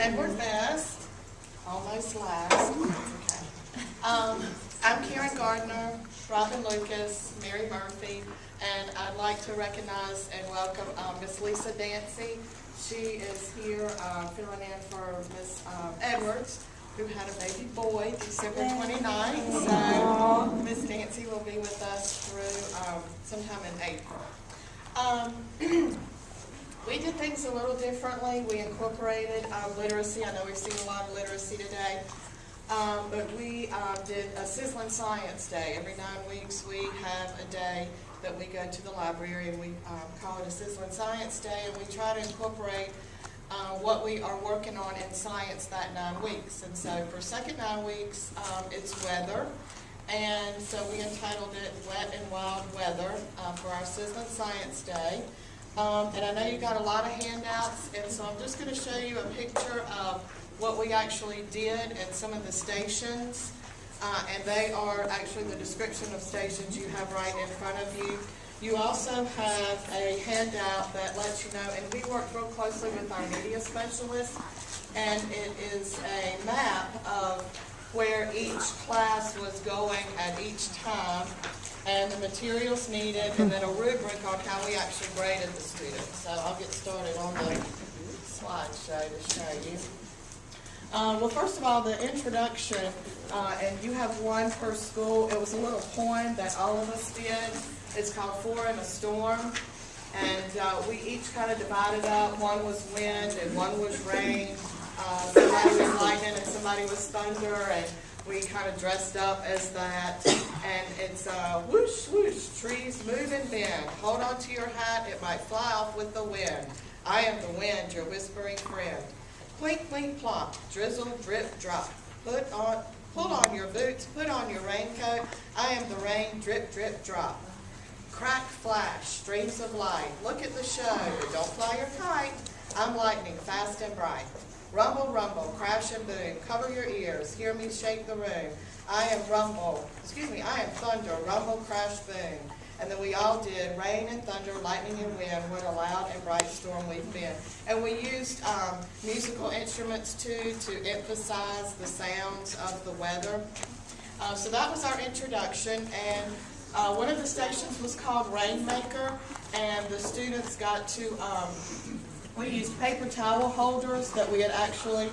Edward best. Almost last. Okay. I'm Karen Gardner, Robin Lucas, Mary Murphy, and I'd like to recognize and welcome Miss Lisa Dancy. She is here filling in for Miss Edwards, who had a baby boy December 29th. So Miss Dancy will be with us through sometime in April. We did things a little differently. We incorporated literacy. I know we've seen a lot of literacy today. But we did a Sizzling Science Day. Every 9 weeks we have a day that we go to the library and we call it a Sizzling Science Day, and we try to incorporate what we are working on in science that 9 weeks. And so for second 9 weeks, it's weather. And so we entitled it Wet and Wild Weather for our Sizzling Science Day. And I know you got a lot of handouts, and so I'm just going to show you a picture of what we actually did at some of the stations. And they are actually the description of stations you have right in front of you. You also have a handout that lets you know, and we worked real closely with our media specialist, and it is a map of where each class was going at each time, and the materials needed, and then a rubric on how we actually graded the students. So I'll get started on the slideshow to show you. Well, first of all, the introduction, and you have one per school. It was a little poem that all of us did. It's called Four in a Storm, and we each kind of divided up. One was wind and one was rain. Somebody was lightning and somebody was thunder, and we kind of dressed up as that. And it's whoosh, whoosh, trees move and bend. Hold on to your hat, it might fly off with the wind. I am the wind, your whispering friend. Clink, clink, plop, drizzle, drip, drop. Pull on your boots, put on your raincoat. I am the rain, drip, drip, drop. Crack, flash, streams of light. Look at the show, but don't fly your kite. I'm lightning, fast and bright. Rumble, rumble, crash and boom. Cover your ears, hear me shake the room. I am thunder, rumble, crash, boom. And then we all did rain and thunder, lightning and wind, what a loud and bright storm we've been. And we used musical instruments too to emphasize the sounds of the weather. So that was our introduction, and one of the stations was called Rainmaker, and the students got to, we used paper towel holders that we had actually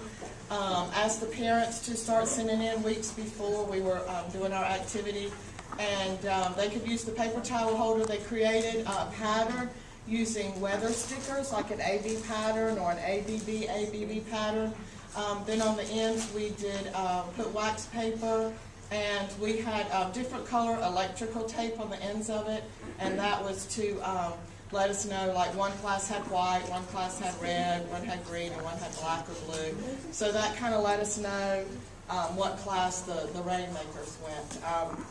asked the parents to start sending in weeks before we were doing our activity. And they could use the paper towel holder. They created a pattern using weather stickers, like an AB pattern or an ABB pattern. Then on the ends we did put wax paper, and we had different color electrical tape on the ends of it, and that was to let us know, like one class had white, one class had red, one had green, and one had black or blue. So that kind of let us know what class the Rainmakers went.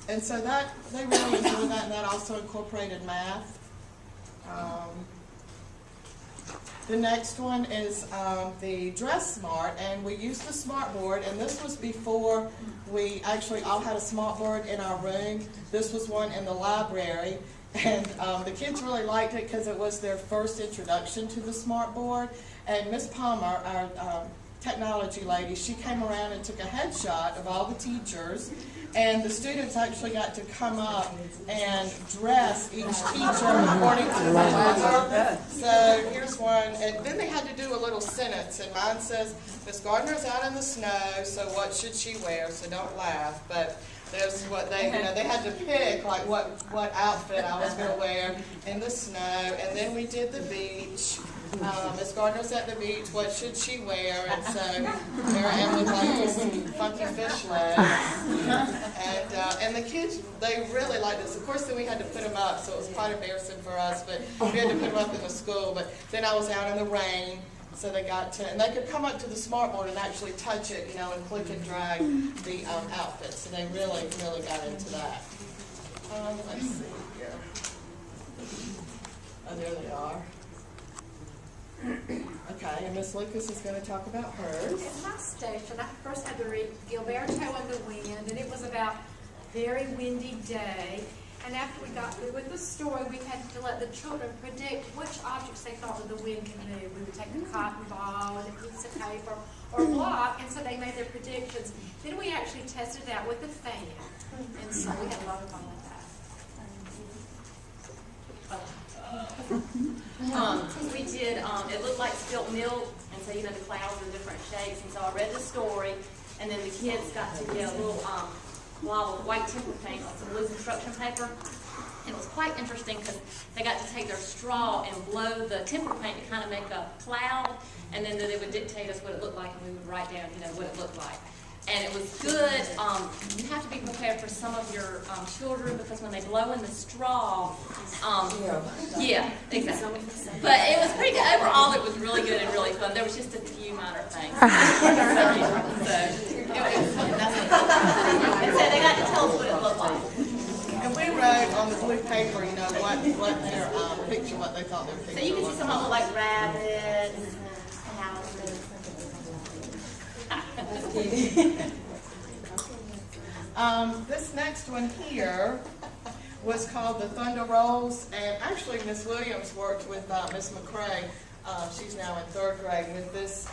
And so that they really enjoyed that, and that also incorporated math. The next one is the Dress Smart, and we used the smart board, and this was before we actually all had a smart board in our room. This was one in the library, and the kids really liked it because it was their first introduction to the smart board. And Miss Palmer, our technology lady, she came around and took a headshot of all the teachers, and the students actually got to come up and dress each teacher according to the weather. So here's one, and then they had to do a little sentence, and mine says, Miss Gardner's out in the snow, so what should she wear? So don't laugh, but there's what they, they had to pick, like what outfit I was going to wear in the snow. And then we did the beach. Miss Gardner's at the beach, what should she wear? And so there I am with like these funky fish legs. And the kids, they really liked this. Of course, then we had to put them up, so it was quite embarrassing for us, but we had to put them up in the school. But then I was out in the rain, so they got to, and they could come up to the smart board and actually touch it, and click and drag the outfit. So they really, really got into that. Let's see here. Oh, there they are. Okay, and Miss Lucas is going to talk about hers. At my station, I first had to read Gilberto and the Wind, and it was about a very windy day. And after we got through with the story, we had to let the children predict which objects they thought that the wind could move. We would take a cotton ball and a piece of paper or a block, and so they made their predictions. Then we actually tested it out with a fan, and so we had a lot of fun with that. We did, it looked like spilt milk, and so, the clouds are different shapes, and so I read the story, and then the kids got to get a little blob of white temper paint on some loose construction paper. And it was quite interesting because they got to take their straw and blow the temper paint to kind of make a cloud, and then they would dictate us what it looked like, and we would write down, what it looked like. And it was good. You have to be prepared for some of your children, because when they blow in the straw, yeah, exactly. But it was pretty good. Overall, it was really good and really fun. There was just a few minor things. So it was fun. That's what and so they got to tell us what it looked like. And we wrote on the blue paper, what their picture, what they thought their picture was. So you can see some of them look like rabbits, houses. This next one here was called the Thunder Rolls, and actually Miss Williams worked with Miss McCrae. She's now in 3rd grade with this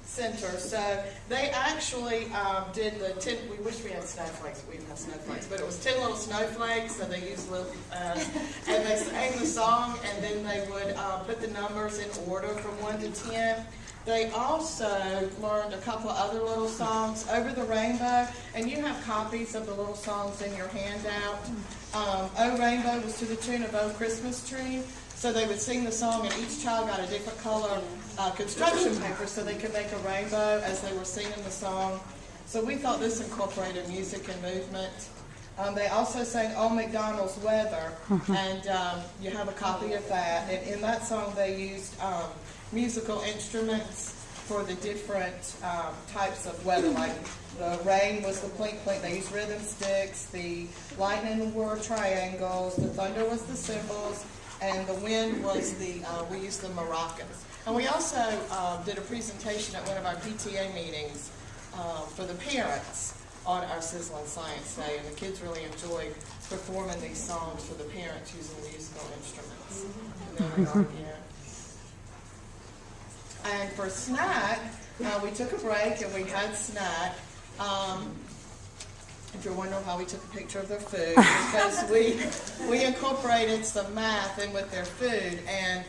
center. So they actually did the 10. We wish we had snowflakes. We didn't have snowflakes, but it was 10 little snowflakes. So they used little, and they sang the song, and then they would put the numbers in order from 1 to 10. They also learned a couple of other little songs, Over the Rainbow, and you have copies of the little songs in your handout. Oh Rainbow was to the tune of Oh Christmas Tree. So they would sing the song, and each child got a different color construction paper so they could make a rainbow as they were singing the song. So we thought this incorporated music and movement. They also sang Old MacDonald's Weather, and you have a copy of that. And in that song they used musical instruments for the different types of weather. Like the rain was the plink plink. They used rhythm sticks. The lightning were triangles. The thunder was the cymbals. And the wind was we used the maracas. And we also did a presentation at one of our PTA meetings for the parents on our Sizzling Science Day. And the kids really enjoyed performing these songs for the parents using musical instruments. And there we are again. And for snack, we took a break and we had snack. If you're wondering why we took a picture of their food, because we incorporated some math in with their food, and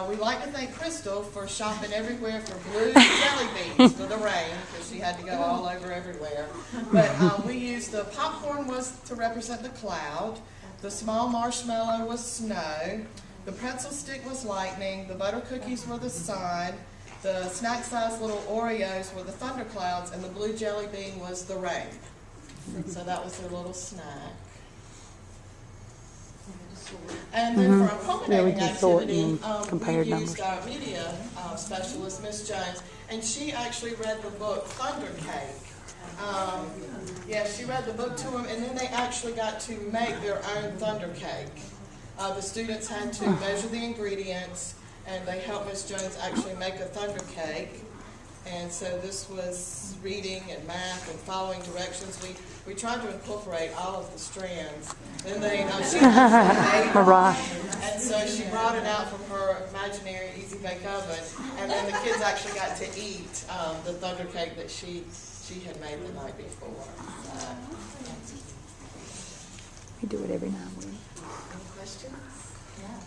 we like to thank Crystal for shopping everywhere for blue jelly beans for the rain, because she had to go all over everywhere. But we used the popcorn was to represent the cloud, the small marshmallow was snow, the pretzel stick was lightning, the butter cookies were the sun, the snack-sized little Oreos were the thunderclouds, and the blue jelly bean was the rain. So that was their little snack. And then for our culminating activity, we used our media specialist, Miss Jones, and she actually read the book Thunder Cake. She read the book to them, and then they actually got to make their own thunder cake. The students had to measure the ingredients, and they helped Miss Jones actually make a thunder cake. And so this was reading and math and following directions. We tried to incorporate all of the strands. Then she actually made it, and so she brought it out from her imaginary Easy Bake Oven, and then the kids actually got to eat the thunder cake that she had made the night before. We do it every now and then. Any questions? Yeah.